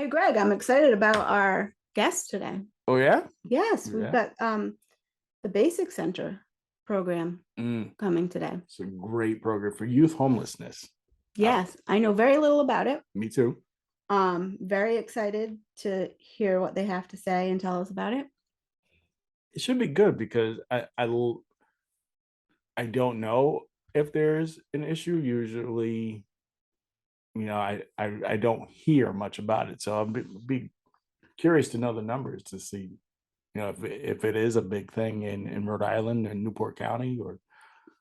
Hey, Greg, I'm excited about our guest today. Oh yeah? Yes, we've Yeah. got the Basic Center program Mm, coming today. it's a great program for youth homelessness. Yes, I know very little about it. Me too. Very excited to hear what they have to say and tell us about it. It should be good because I don't know if there's an issue. Usually, I don't hear much about it. So I'll be curious to know the numbers to see, if it is a big thing in Rhode Island and Newport County or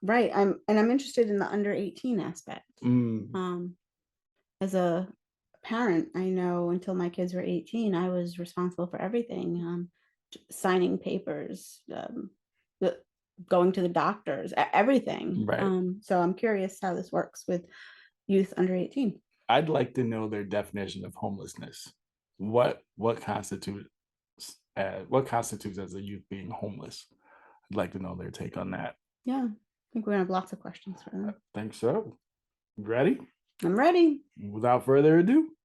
Right. I'm interested in the under 18 aspect. mm, As a parent, I know until my kids were 18, I was responsible for everything. Signing papers, the going to the doctors, everything. right. So I'm curious how this works with youth under 18. I'd like to know their definition of homelessness. What constitutes what constitutes as a youth being homeless? I'd like to know their take on that. Yeah, I think we're gonna have lots of questions for I them. think so. Ready? I'm ready. Without further ado,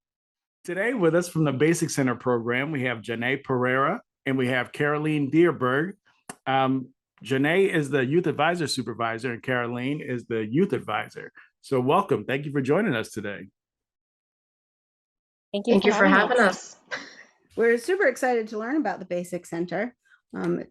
today with us from the Basic Center program, we have Janae Pereira and we have Caroline Dierberg. Um, Janae is the youth advisor supervisor and Caroline is the youth advisor. So welcome. Thank you for joining us today. Thank you for having us. We're super excited to learn about the Basic Center.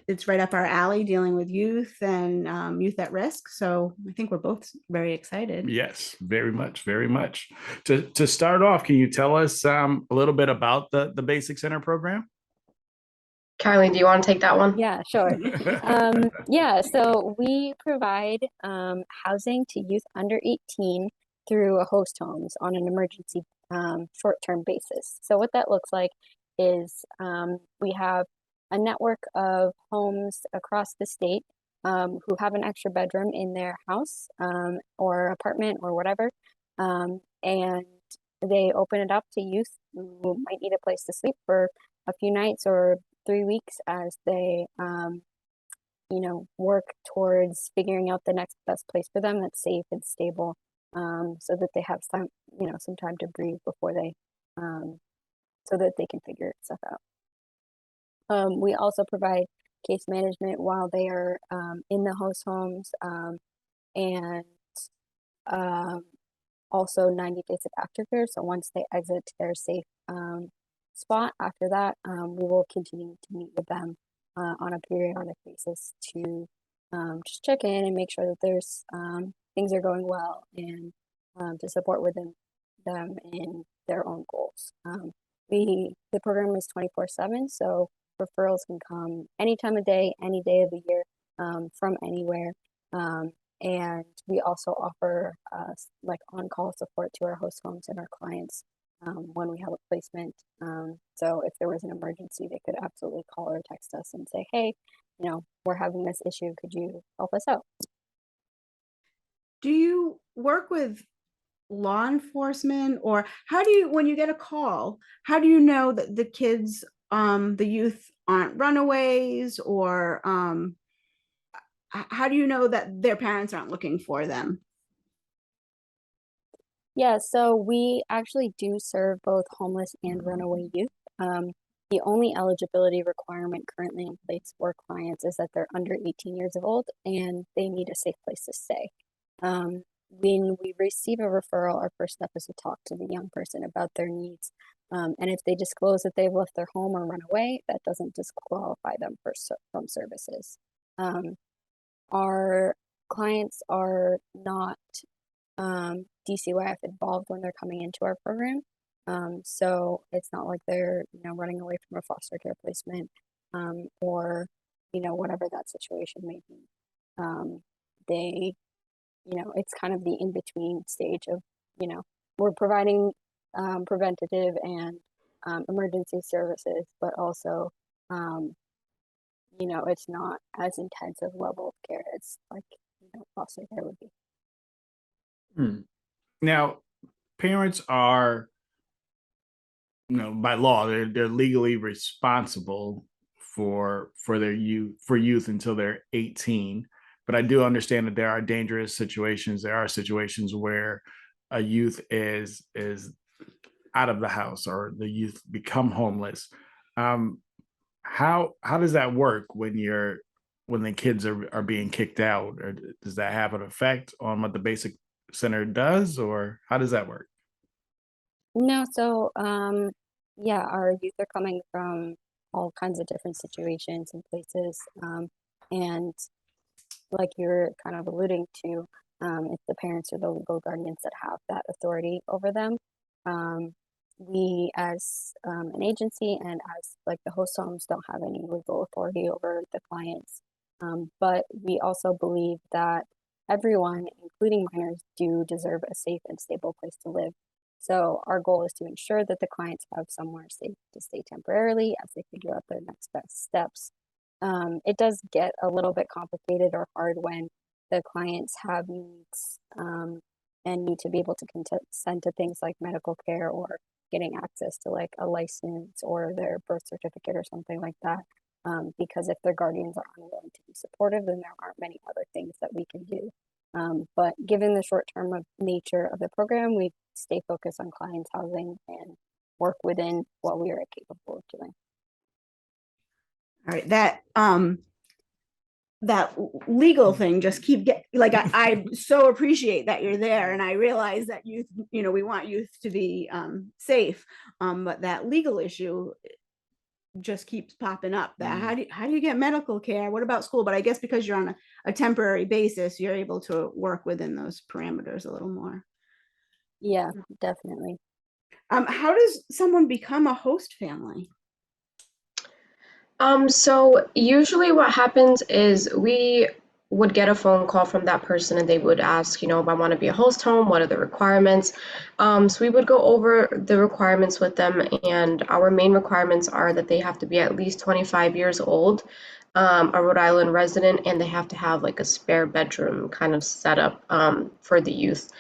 It's right up our alley dealing with youth and youth at risk. So I think we're both very excited. Yes, very much, very much. To start off, can you tell us a little bit about the Basic Center program? Caroline, do you want to take that one? Yeah, sure. So we provide housing to youth under 18 through host homes on an emergency short-term basis. So what that looks like is we have a network of homes across the state who have an extra bedroom in their house or apartment or whatever, and they open it up to youth who might need a place to sleep for a few nights or 3 weeks as they work towards figuring out the next best place for them that's safe and stable, so that they have some time to breathe before they so that they can figure stuff out. We also provide case management while they are in the host homes, and also 90 days of aftercare. So once they exit to their safe spot, after that, we will continue to meet with them on a periodic basis to just check in and make sure that there's things are going well and to support within them in their own goals. The program is 24/7, so referrals can come any time of day, any day of the year, from anywhere. And we also offer like on-call support to our host homes and our clients when we have a placement. So if there was an emergency, they could absolutely call or text us and say, hey, we're having this issue. Could you help us out? Do you work with law enforcement, or how do you, when you get a call, how do you know that the kids, the youth aren't runaways, or how do you know that their parents aren't looking for them? Yeah, so we actually do serve both homeless and runaway youth. The only eligibility requirement currently in place for clients is that they're under 18 years old and they need a safe place to stay. When we receive a referral, our first step is to talk to the young person about their needs. And if they disclose that they've left their home or run away, that doesn't disqualify them from services. Our clients are not DCYF involved when they're coming into our program. So it's not like they're, running away from a foster care placement, or, whatever that situation may be. They, it's kind of the in-between stage of, we're providing preventative and emergency services, but also, it's not as intensive level of care as like, foster care would be. Now, parents are, by law, they're legally responsible for youth until they're 18. But I do understand that there are dangerous situations. There are situations where a youth is out of the house or the youth become homeless. How does that work when the kids are being kicked out, or does that have an effect on what the basic center does, or how does that work? No, so yeah, our youth are coming from all kinds of different situations and places. And like you're kind of alluding to, it's the parents or the legal guardians that have that authority over them. We as an agency and as like the host homes don't have any legal authority over the clients. But we also believe that everyone, including minors, do deserve a safe and stable place to live. So our goal is to ensure that the clients have somewhere safe to stay temporarily as they figure out their next best steps. It does get a little bit complicated or hard when the clients have needs and need to be able to consent to things like medical care or getting access to like a license or their birth certificate or something like that. Because if their guardians are unwilling to be supportive, then there aren't many other things that we can do. But given the short-term nature of the program, we stay focused on clients' housing and work within what we are capable of doing. All right, that legal thing just keep get like I so appreciate that you're there, and I realize that youth, we want youth to be safe, but that legal issue just keeps popping up. That how do you get medical care? What about school? But I guess because you're on a temporary basis, you're able to work within those parameters a little more. Yeah, definitely. How does someone become a host family? So usually what happens is we would get a phone call from that person and they would ask, if I want to be a host home, what are the requirements? So we would go over the requirements with them, and our main requirements are that they have to be at least 25 years old, a Rhode Island resident, and they have to have like a spare bedroom kind of setup for the youth.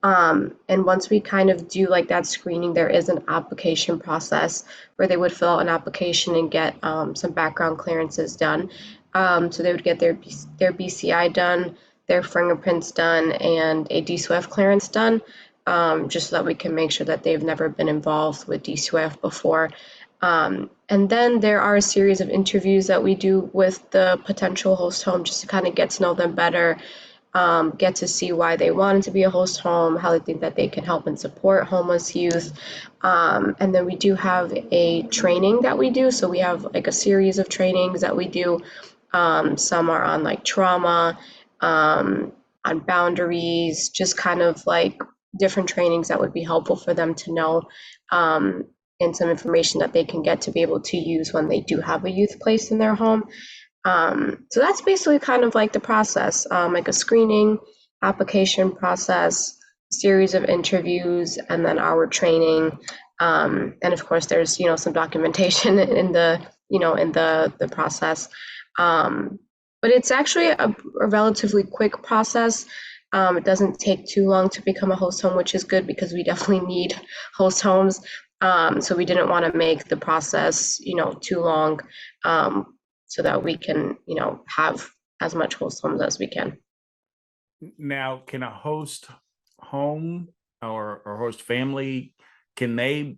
And once we kind of do like that screening, there is an application process where they would fill out an application and get some background clearances done. So they would get their BCI done, their fingerprints done, and a DSWIFT clearance done, just so that we can make sure that they've never been involved with DSWIFT before. And then there are a series of interviews that we do with the potential host home just to kind of get to know them better, get to see why they wanted to be a host home, how they think that they can help and support homeless youth. And then we do have a training that we do. So we have like a series of trainings that we do. Some are on like trauma, on boundaries, just kind of like different trainings that would be helpful for them to know, and some information that they can get to be able to use when they do have a youth placed in their home. So that's basically kind of like the process, like a screening, application process, series of interviews, and then our training. And of course, there's some documentation in the process. But it's actually a relatively quick process. It doesn't take too long to become a host home, which is good because we definitely need host homes. So we didn't want to make the process, too long, so that we can, have as much host homes as we can. Now, can a host home or host family, can they,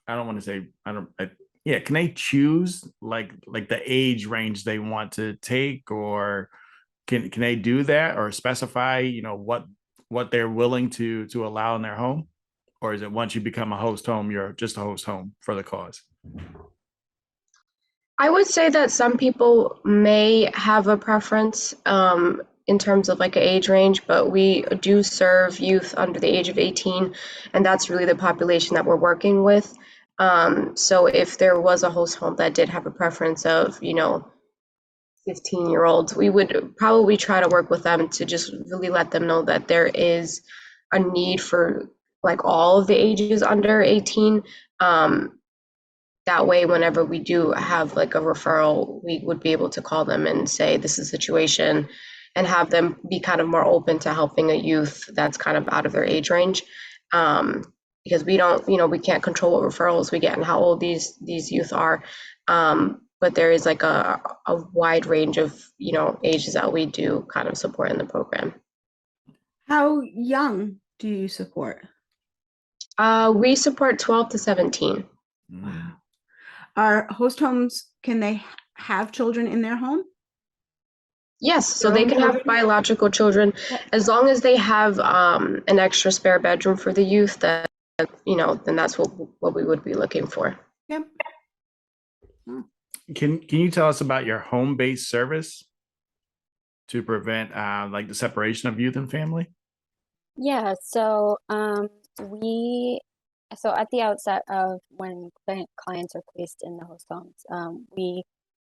I don't want to say, can they choose like the age range they want to take, or can they do that or specify, what they're willing to allow in their home? Or is it once you become a host home, you're just a host home for the cause? I would say that some people may have a preference in terms of like an age range, but we do serve youth under the age of 18, and that's really the population that we're working with. So if there was a host home that did have a preference of, 15-year-olds, we would probably try to work with them to just really let them know that there is a need for like all of the ages under 18. That way, whenever we do have like a referral, we would be able to call them and say, this is the situation, and have them be kind of more open to helping a youth that's kind of out of their age range. Because we don't, we can't control what referrals we get and how old these youth are. But there is like a wide range of, ages that we do kind of support in the program. How young do you support? We support 12 to 17. Mm. Are host homes, can they have children in their home? Yes, so Their they own can have children? biological children Yep. as long as they have an extra spare bedroom for the youth. That then that's what we would be looking for. Yep. Can you tell us about your home-based service to prevent like the separation of youth and family? Yeah, so at the outset of when clients are placed in the host homes, we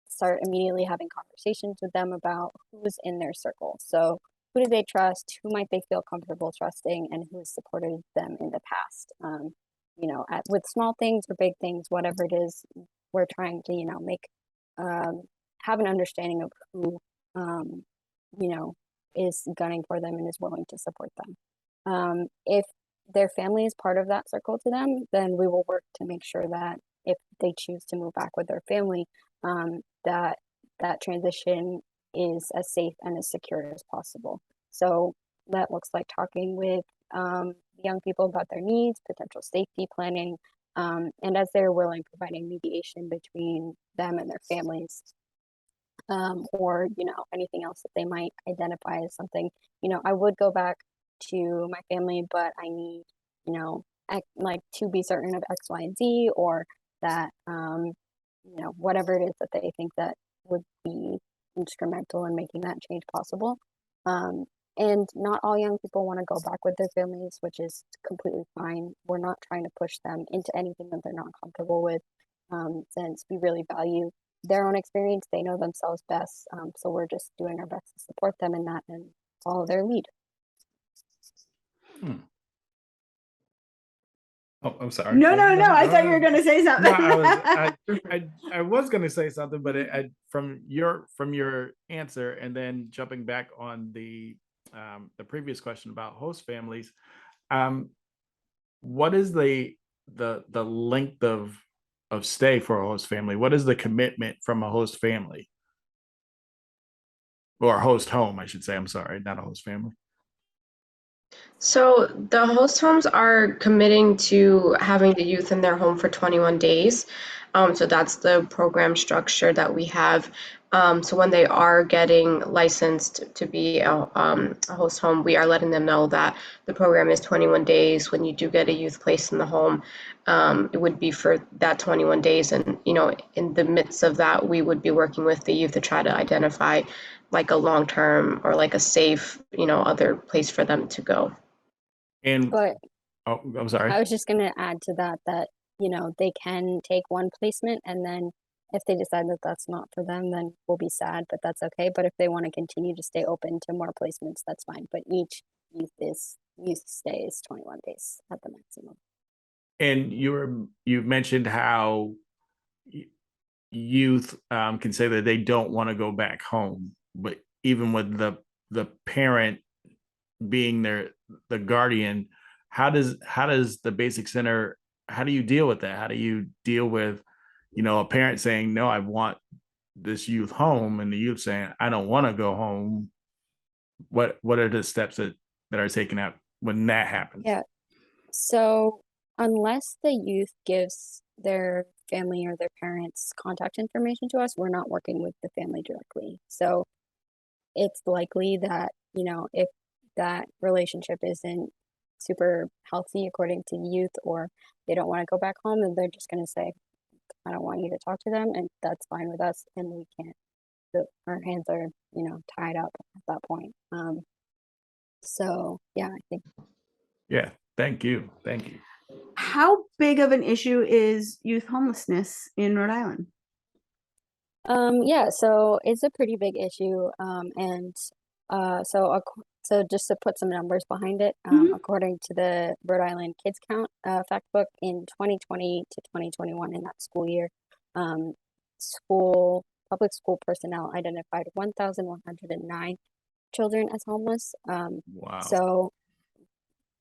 start immediately having conversations with them about who's in their circle. So who do they trust? Who might they feel comfortable trusting, and who's supported them in the past? With small things or big things, whatever it is, we're trying to make um, have an understanding of who you know is gunning for them and is willing to support them. If their family is part of that circle to them, then we will work to make sure that if they choose to move back with their family, that that transition is as safe and as secure as possible. So that looks like talking with young people about their needs, potential safety planning, and as they're willing, providing mediation between them and their families, or anything else that they might identify as something. I would go back to my family, but I need like to be certain of X, Y, and Z, or that whatever it is that they think that would be instrumental in making that change possible. And not all young people want to go back with their families, which is completely fine. We're not trying to push them into anything that they're not comfortable with, since we really value their own experience. They know themselves best. So we're just doing our best to support them in that and follow their lead. Oh, I'm sorry. No. I thought you were going to say something. No, I was going to say something, but from your answer, and then jumping back on the previous question about host families, what is the length of stay for a host family? What is the commitment from a host family or a host home? I should say. I'm sorry, not a host family. So the host homes are committing to having the youth in their home for 21 days. So that's the program structure that we have. So when they are getting licensed to be a host home, we are letting them know that the program is 21 days. When you do get a youth placed in the home, it would be for that 21 days. And, in the midst of that, we would be working with the youth to try to identify like a long-term or like a safe, other place for them to go. And But oh, I'm sorry. I was just going to add to that they can take one placement, and then if they decide that that's not for them, then we'll be sad, but that's okay. But if they want to continue to stay open to more placements, that's fine. But each youth stay is 21 days at the maximum. And you've mentioned how youth can say that they don't want to go back home, but even with the parent being the guardian, how does the basic center, how do you deal with that? How do you deal with a parent saying, no, I want this youth home, and the youth saying, I don't want to go home? What are the steps that are taken out when that happens? Yeah. So unless the youth gives their family or their parents contact information to us, we're not working with the family directly. So it's likely that, if that relationship isn't super healthy according to youth, or they don't want to go back home, then they're just going to say, I don't want you to talk to them, and that's fine with us. And we can't, our hands are, tied up at that point. So yeah, I think. Yeah. Thank you. How big of an issue is youth homelessness in Rhode Island? Yeah, so it's a pretty big issue. So just to put some numbers behind it, according to the Rhode Island Kids Count fact book, in 2020 to 2021, in that school year, public school personnel identified 1,109 children as homeless. Wow. So,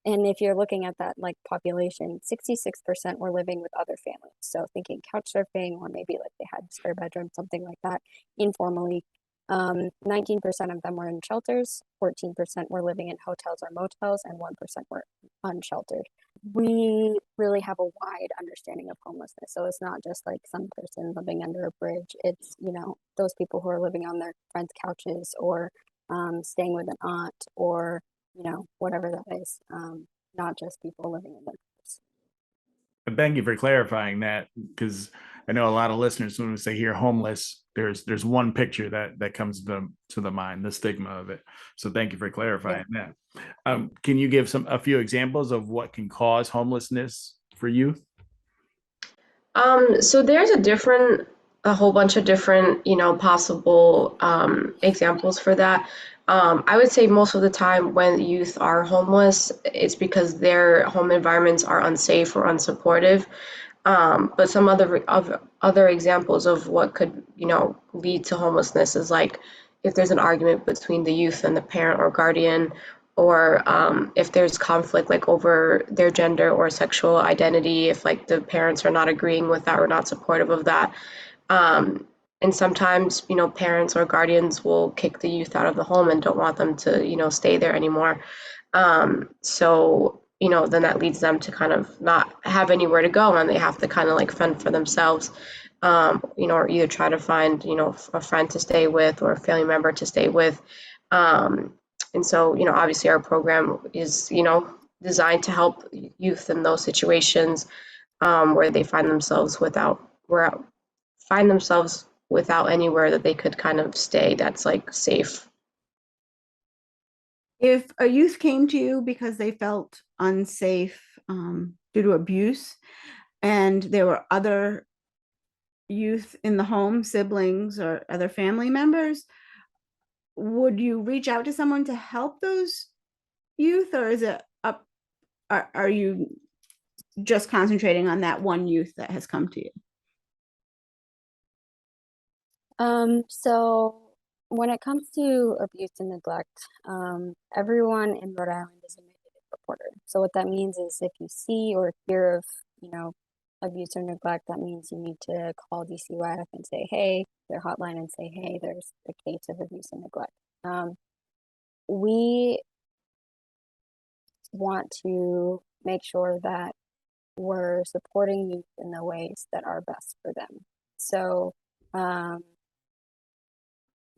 and if you're looking at that like population, 66% were living with other families. So thinking couch surfing, or maybe like they had a spare bedroom, something like that, informally. 19% of them were in shelters, 14% were living in hotels or motels, and 1% were unsheltered. We really have a wide understanding of homelessness. So it's not just like some person living under a bridge. It's, you know, those people who are living on their friends' couches or staying with an aunt or, you know, whatever that is. Not just people living in their house. And thank you for clarifying that, because I know a lot of listeners, when we say hear homeless, there's one picture that comes to the mind, the stigma of it. So thank you for clarifying that. Can you give a few examples of what can cause homelessness for youth? So there's a whole bunch of different, you know, possible examples for that. I would say most of the time when youth are homeless, it's because their home environments are unsafe or unsupportive. But some other examples of what could, you know, lead to homelessness is like if there's an argument between the youth and the parent or guardian, or if there's conflict like over their gender or sexual identity, if like the parents are not agreeing with that or not supportive of that. And sometimes, you know, parents or guardians will kick the youth out of the home and don't want them to, you know, stay there anymore. So, you know, then that leads them to kind of not have anywhere to go and they have to kind of like fend for themselves, you know, or either try to find, you know, a friend to stay with or a family member to stay with. And so, you know, obviously our program is, you know, designed to help youth in those situations where they find themselves without anywhere that they could kind of stay that's like safe. If a youth came to you because they felt unsafe due to abuse, and there were other youth in the home, siblings or other family members, would you reach out to someone to help those youth, or is it up? Are you just concentrating on that one youth that has come to you? So when it comes to abuse and neglect, everyone in Rhode Island is a mandated reporter. So what that means is if you see or hear of, you know, abuse or neglect, that means you need to call DCYF and say, hey, their hotline and say, hey, there's a case of abuse and neglect. We want to make sure that we're supporting youth in the ways that are best for them. So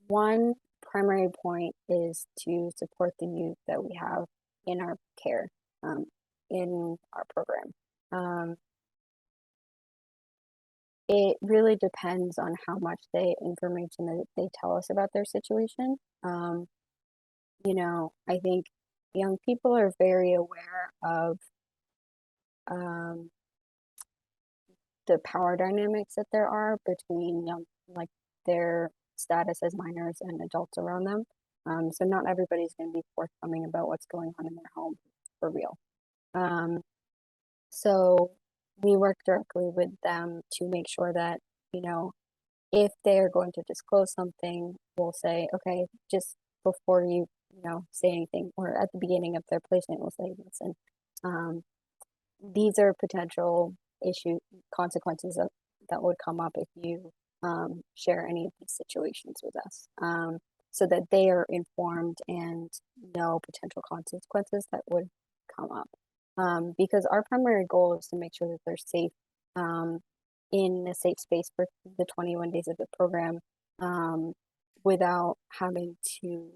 one primary point is to support the youth that we have in our care, in our program. It really depends on how much information that they tell us about their situation. You know, I think young people are very aware of the power dynamics that there are between like their status as minors and adults around them. So not everybody's going to be forthcoming about what's going on in their home for real. So we work directly with them to make sure that, you know, if they're going to disclose something, we'll say, okay, just before you know, say anything, or at the beginning of their placement, we'll say, listen, these are potential consequences that would come up if you share any of these situations with us, so that they are informed and know potential consequences that would come up. Because our primary goal is to make sure that they're safe in a safe space for the 21 days of the program, without having to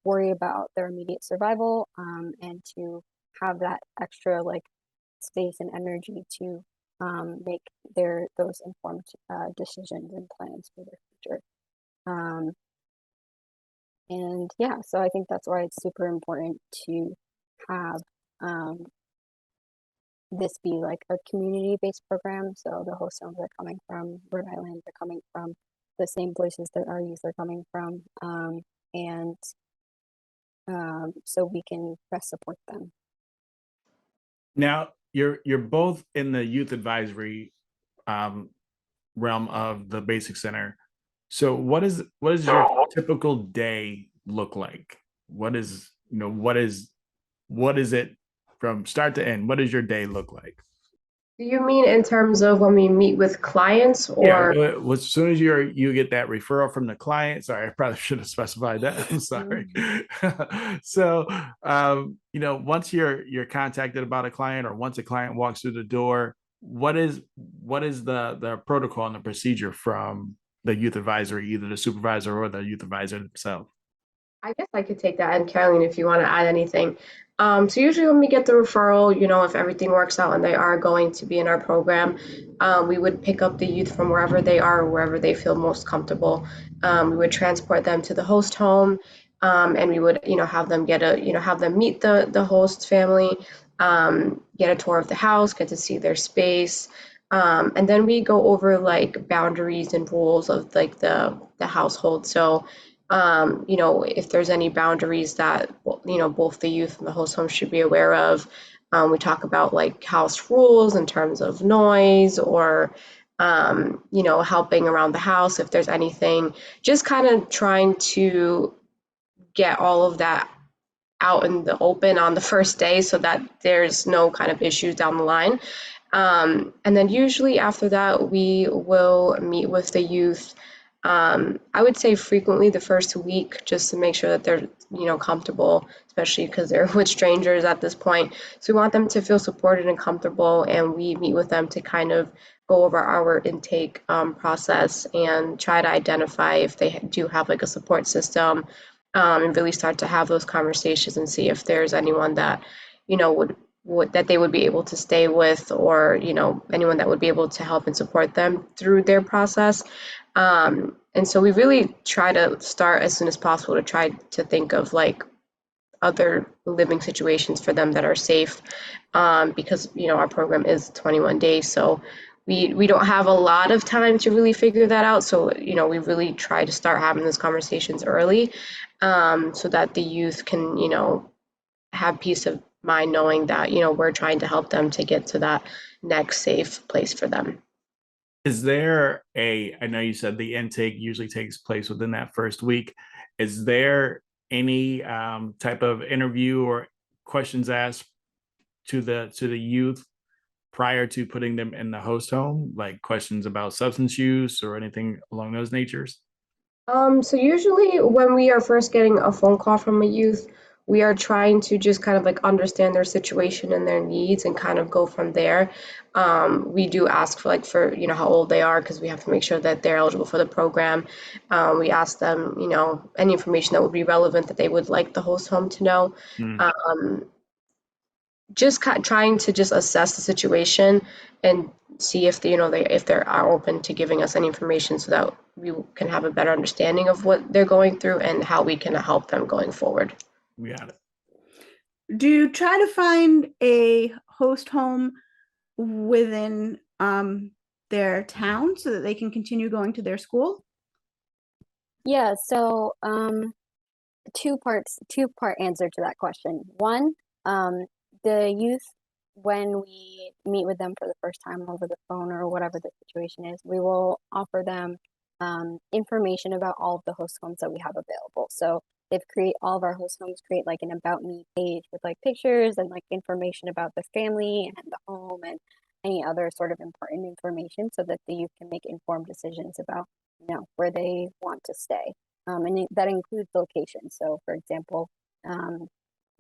worry about their immediate survival, and to have that extra like space and energy to make those informed decisions and plans for their future. And yeah, so I think that's why it's super important to have this be like a community-based program. So the host homes are coming from Rhode Island, they're coming from the same places that our youth are coming from, and so we can best support them. Now, you're both in the youth advisory realm of the Basic Center. So what is your typical day look like? What is it from start to end? What does your day look like? Do you mean in terms of when we meet with clients Yeah, or? as soon as you get that referral from the client, sorry, I probably should have specified that. I'm sorry. So, once you're contacted about a client, or once a client walks through the door, what is the protocol and the procedure from the youth advisor, either the supervisor or the youth advisor themselves? I guess I could take that, and Caroline, if you want to add anything. So usually when we get the referral, if everything works out and they are going to be in our program, we would pick up the youth from wherever they are, wherever they feel most comfortable. We would transport them to the host home, and we would, have them meet the host family, get a tour of the house, get to see their space. And then we go over like boundaries and rules of like the household. So if there's any boundaries that, both the youth and the host home should be aware of. We talk about like house rules in terms of noise or, helping around the house if there's anything, just kind of trying to get all of that out in the open on the first day so that there's no kind of issues down the line. And then usually after that, we will meet with the youth. I would say frequently the first week, just to make sure that they're, comfortable, especially because they're with strangers at this point. So we want them to feel supported and comfortable, and we meet with them to kind of go over our intake process and try to identify if they do have like a support system, and really start to have those conversations and see if there's anyone that, would that they would be able to stay with, or anyone that would be able to help and support them through their process. And so we really try to start as soon as possible to try to think of like other living situations for them that are safe, because our program is 21 days, so we don't have a lot of time to really figure that out. So we really try to start having those conversations early, so that the youth can have peace of mind knowing that we're trying to help them to get to that next safe place for them. Is there I know you said the intake usually takes place within that first week. Is there any type of interview or questions asked to the youth prior to putting them in the host home, like questions about substance use or anything along those natures? So usually when we are first getting a phone call from a youth, we are trying to just kind of like understand their situation and their needs and kind of go from there. We do ask for how old they are, because we have to make sure that they're eligible for the program. We ask them, any information that would be relevant that they would like the host home to know. Mm. Um, just trying to just assess the situation and see if if they are open to giving us any information so that we can have a better understanding of what they're going through and how we can help them going forward. We got it. Do you try to find a host home within their town so that they can continue going to their school? Yeah, so two-part answer to that question. One, the youth, when we meet with them for the first time over the phone or whatever the situation is, we will offer them information about all of the host homes that we have available. So all of our host homes create like an about me page with like pictures and like information about the family and the home and any other sort of important information, so that the youth can make informed decisions about where they want to stay. And that includes location. So, for example, um,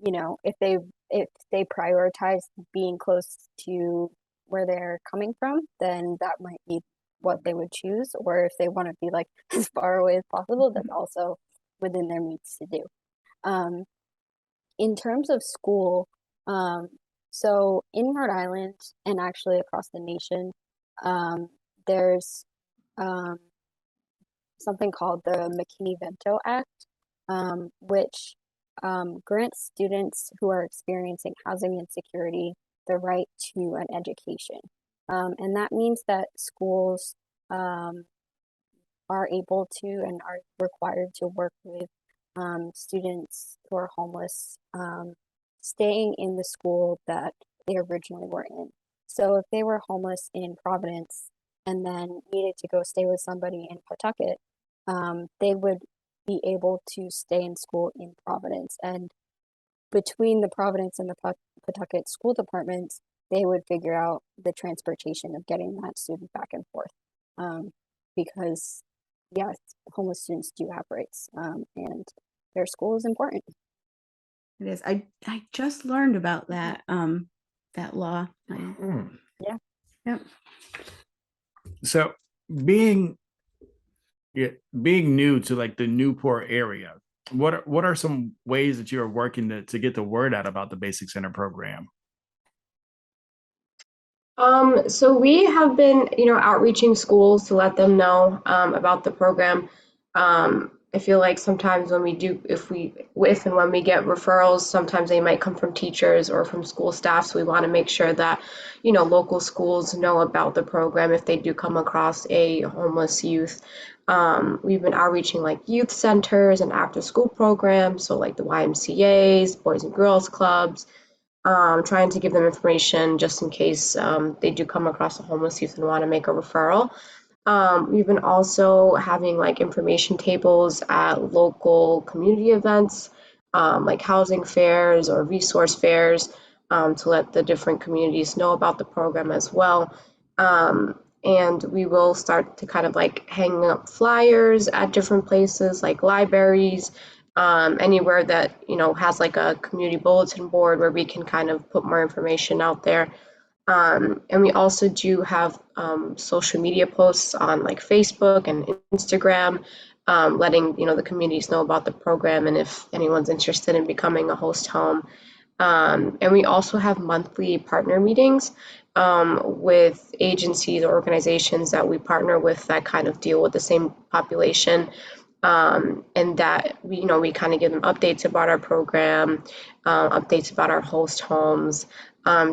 if they prioritize being close to where they're coming from, then that might be what they would choose. Or if they want to be like as far away as possible, that's also within their means to do. Um, in terms of school, um, so in Rhode Island and actually across the nation, there's um, something called the McKinney-Vento Act, which grants students who are experiencing housing insecurity the right to an education. And that means that schools are able to and are required to work with students who are homeless, staying in the school that they originally were in. So if they were homeless in Providence and then needed to go stay with somebody in Pawtucket, they would be able to stay in school in Providence. And between the Providence and the Pawtucket school departments, they would figure out the transportation of getting that student back and forth. Because yes, homeless students do have rights, and their school is important. It is. I just learned about that that law. Yeah. Yep. So being being new to like the Newport area, what are some ways that you're working to get the word out about the Basic Center program? So we have been, outreaching schools to let them know about the program. I feel like sometimes when we do, if and when we get referrals, sometimes they might come from teachers or from school staff. So we want to make sure that, local schools know about the program if they do come across a homeless youth. We've been outreaching like youth centers and after school programs, so like the YMCA's, Boys and Girls Clubs. Trying to give them information just in case they do come across a homeless youth and want to make a referral. We've been also having like information tables at local community events, like housing fairs or resource fairs, to let the different communities know about the program as well. And we will start to kind of like hang up flyers at different places like libraries, anywhere that has like a community bulletin board where we can kind of put more information out there. And we also do have social media posts on like Facebook and Instagram, letting the communities know about the program and if anyone's interested in becoming a host home. And we also have monthly partner meetings with agencies or organizations that we partner with that kind of deal with the same population. And that we kind of give them updates about our program, updates about our host homes,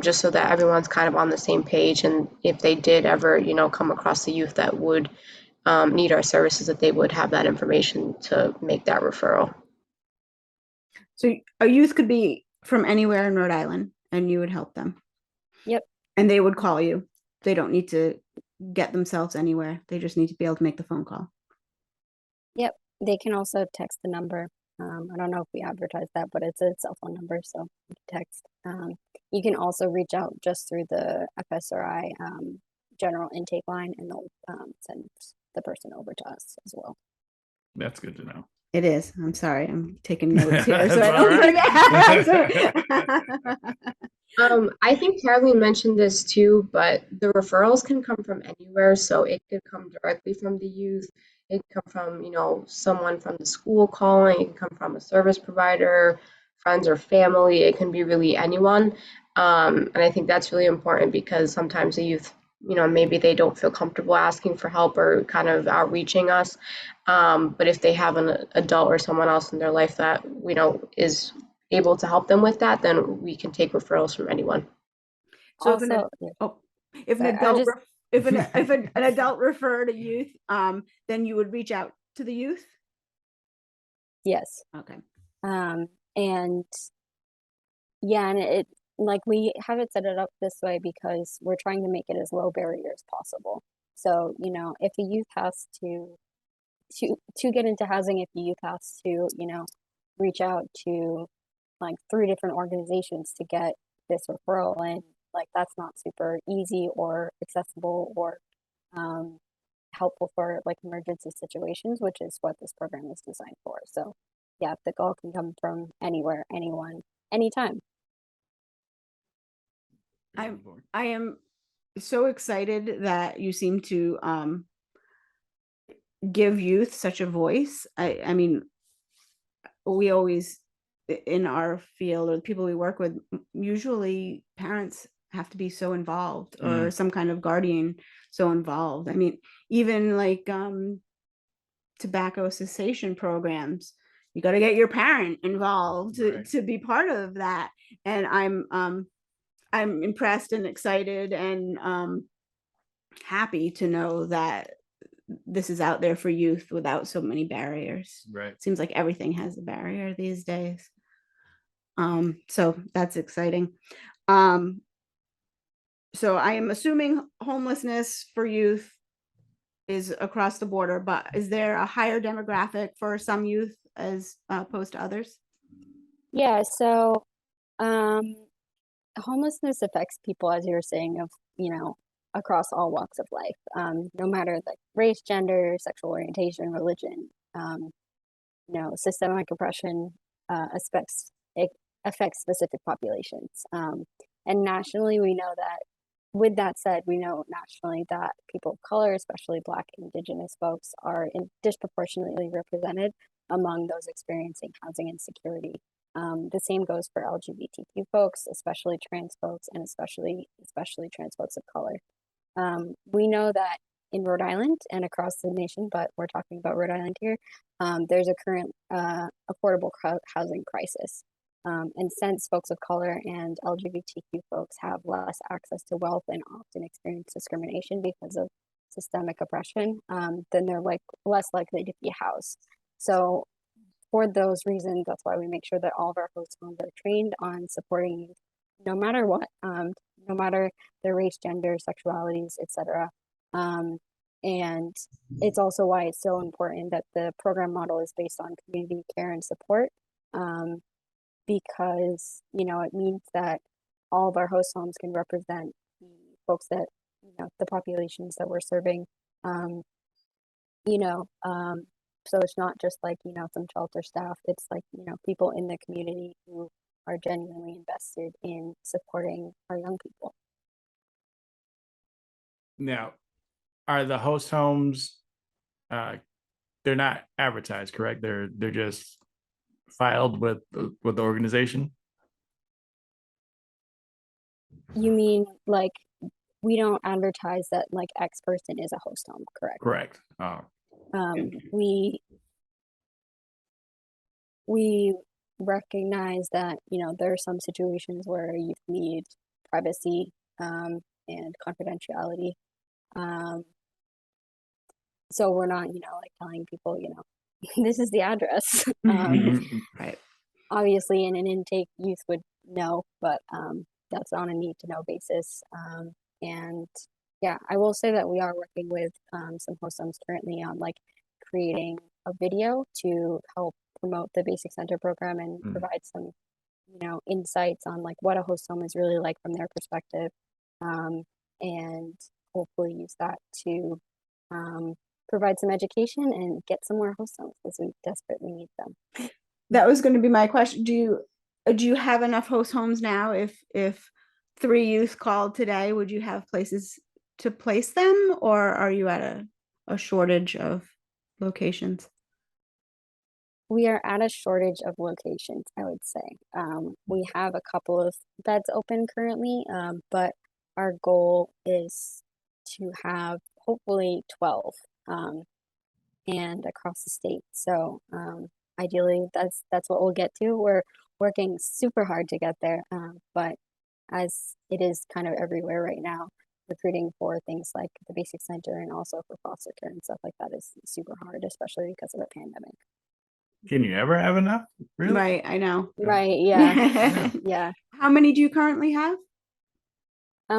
just so that everyone's kind of on the same page. And if they did ever, come across a youth that would need our services, that they would have that information to make that referral. So a youth could be from anywhere in Rhode Island and you would help them. Yep. And they would call you. They don't need to get themselves anywhere. They just need to be able to make the phone call. Yep. They can also text the number. I don't know if we advertise that, but it's a cell phone number, so you can text. You can also reach out just through the FSRI general intake line, and they'll send the person over to us as well. That's good to know. It is. I'm sorry. I'm taking notes here so That's I don't all forget. I think Caroline mentioned this too, but the referrals can come from anywhere. So it could come directly from the youth. It can come from, someone from the school calling. It can come from a service provider, friends or family. It can be really anyone. And I think that's really important because sometimes the youth, maybe they don't feel comfortable asking for help or kind of outreaching us. But if they have an adult or someone else in their life that, is able to help them with that, then we can take referrals from anyone. So Also, if an sorry, adult if an adult referred a youth, then you would reach out to the youth. yes. Okay. And yeah, and it like we have it set it up this way because we're trying to make it as low barrier as possible. So, if a youth has to get into housing, if the youth has to, reach out to like 3 different organizations to get this referral, and like that's not super easy or accessible or helpful for like emergency situations, which is what this program is designed for. So yeah, the call can come from anywhere, anyone, anytime. I am so excited that you seem to give youth such a voice. I mean, we always in our field or the people we work with, usually parents have to be so involved or some kind of guardian so involved. I mean, even like tobacco cessation programs, you got to get your parent involved to be part of that. And I'm impressed and excited and happy to know that this is out there for youth without so many barriers. Right. Seems like everything has a barrier these days. So that's exciting. So I am assuming homelessness for youth is across the border, but is there a higher demographic for some youth as opposed to others? Yeah, so homelessness affects people, as you were saying, of, across all walks of life, no matter like race, gender, sexual orientation, religion, systemic oppression it affects specific populations. And nationally, we know that, with that said, we know nationally that people of color, especially Black and Indigenous folks, are disproportionately represented among those experiencing housing insecurity. The same goes for LGBTQ folks, especially trans folks, and especially trans folks of color. We know that in Rhode Island and across the nation, but we're talking about Rhode Island here, there's a current affordable housing crisis. And since folks of color and LGBTQ folks have less access to wealth and often experience discrimination because of systemic oppression, then they're less likely to be housed. So for those reasons, that's why we make sure that all of our host homes are trained on supporting youth, no matter what, no matter their race, gender, sexualities, etc. And it's also why it's so important that the program model is based on community care and support, because it means that all of our host homes can represent the folks that the populations that we're serving. So it's not just some shelter staff. It's people in the community who are genuinely invested in supporting our young people. Now, are the host homes, they're not advertised, correct? They're just filed with the organization? You mean we don't advertise that X person is a host home, correct? Correct. We recognize that there are some situations where you need privacy and confidentiality. So we're not telling people this is the address. Right. Obviously, in an intake, youth would know, but that's on a need to know basis. And yeah, I will say that we are working with some host homes currently on creating a video to help promote the Basic Center program and provide some insights on what a host home is really like from their perspective, and hopefully use that to provide some education and get some more host homes, because we desperately need them. That was going to be my question. Do you have enough host homes now? If 3 youth called today, would you have places to place them, or are you at a shortage of locations? We are at a shortage of locations, I would say. We have a couple of beds open currently, but our goal is to have hopefully 12 and across the state. So ideally, that's what we'll get to. We're working super hard to get there, but as it is kind of everywhere right now, recruiting for things like the Basic Center and also for foster care and stuff like that is super hard, especially because of the pandemic. Can you ever have enough? Really? Right, I know. Right, yeah. Yeah. How many do you currently have?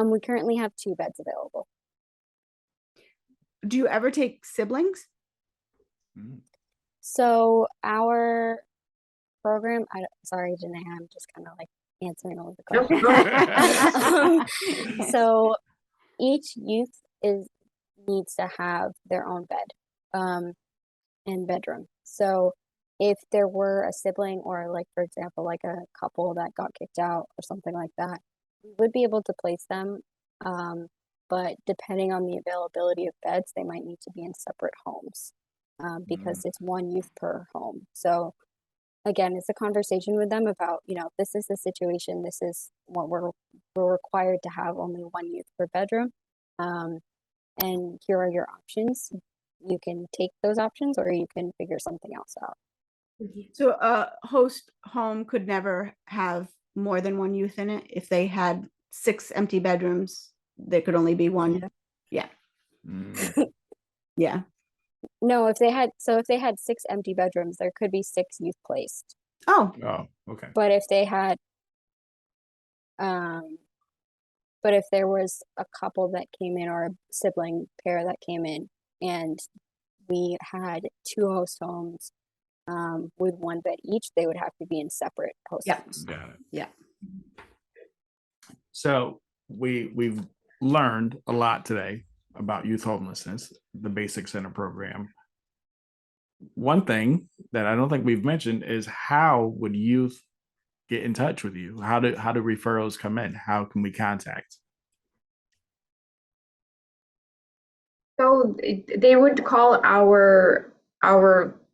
We currently have 2 beds available. Do you ever take siblings? So our program, sorry, Janae, I'm just kind of answering all of the questions. So each youth needs to have their own bed and bedroom. So if there were a sibling or for example, a couple that got kicked out or something like that, we would be able to place them. But depending on the availability of beds, they might need to be in separate homes because it's 1 youth per home. So again, it's a conversation with them about, this is the situation. This is what we're required to have only 1 youth per bedroom. And here are your options. You can take those options or you can figure something else out. So a host home could never have more than 1 youth in it. If they had 6 empty bedrooms, there could only be 1. Yeah. Yeah. No, if they had 6 empty bedrooms, there could be 6 youth placed. Oh, okay. But if they had, but if there was a couple that came in or a sibling pair that came in, and we had 2 host homes with 1 bed each, they would have to be in separate host homes. Got it. Yeah. So we've learned a lot today about youth homelessness, the Basic Center program. One thing that I don't think we've mentioned is how would youth get in touch with you? How do referrals come in? How can we contact? So they would call our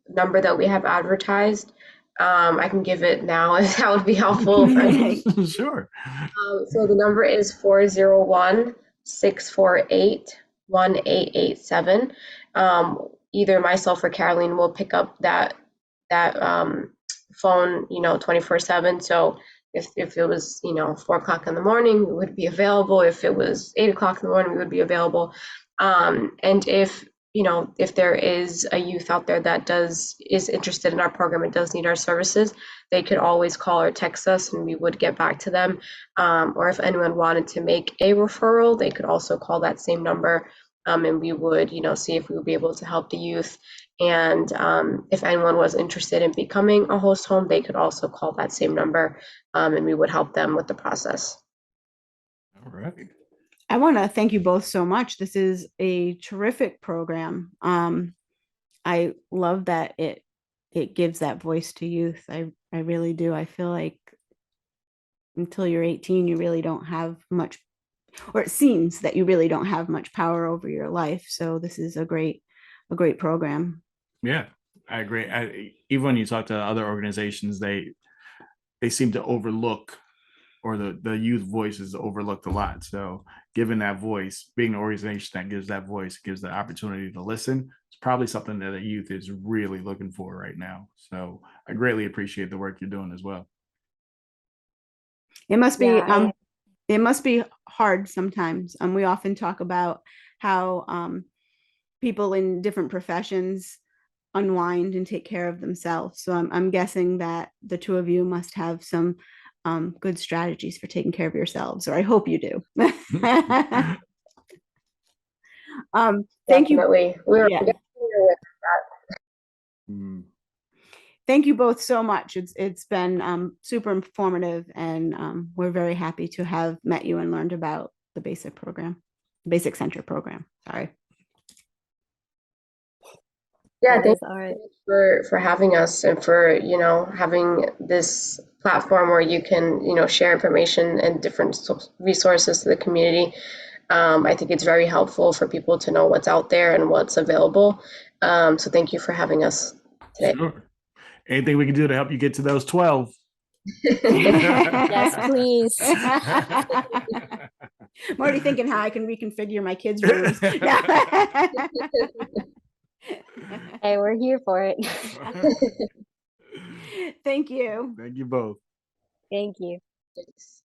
number that we have advertised. I can give it now if that would be helpful. Sure. So the number is 401-648-1887. Either myself or Caroline will pick up that phone, 24/7. So if it was, 4 o'clock in the morning, we would be available. If it was 8 o'clock in the morning, we would be available. And if there is a youth out there that is interested in our program and does need our services, they could always call or text us and we would get back to them. Or if anyone wanted to make a referral, they could also call that same number, and we would, see if we would be able to help the youth. And if anyone was interested in becoming a host home, they could also call that same number, and we would help them with the process. All right. I want to thank you both so much. This is a terrific program. I love that it gives that voice to youth. I really do. I feel like until you're 18, you really don't have much, or it seems that you really don't have much power over your life. So this is a great program. Yeah, I agree. Even when you talk to other organizations, they seem to overlook, or the youth voice is overlooked a lot. So giving that voice, being an organization that gives that voice, gives the opportunity to listen, it's probably something that the youth is really looking for right now. So I greatly appreciate the work you're doing as well. It must be Yeah, it must be hard sometimes. We often talk about how people in different professions unwind and take care of themselves. So I'm guessing that the two of you must have some good strategies for taking care of yourselves, or I hope you do. Thank you. Definitely. We're Yeah. with Mm. Thank you both so much. It's been super informative, and we're very happy to have met you and learned about the Basic Center program. Sorry. Yeah, that thank is our you for having us and for, having this platform where you can, share information and different resources to the community. I think it's very helpful for people to know what's out there and what's available. So thank you for having us today. Sure. Anything we can do to help you get to those 12? yes, please. I'm already thinking how I can reconfigure my kids' rooms. Hey, we're here for it. Thank you. Thank you both. Thank you. Thanks.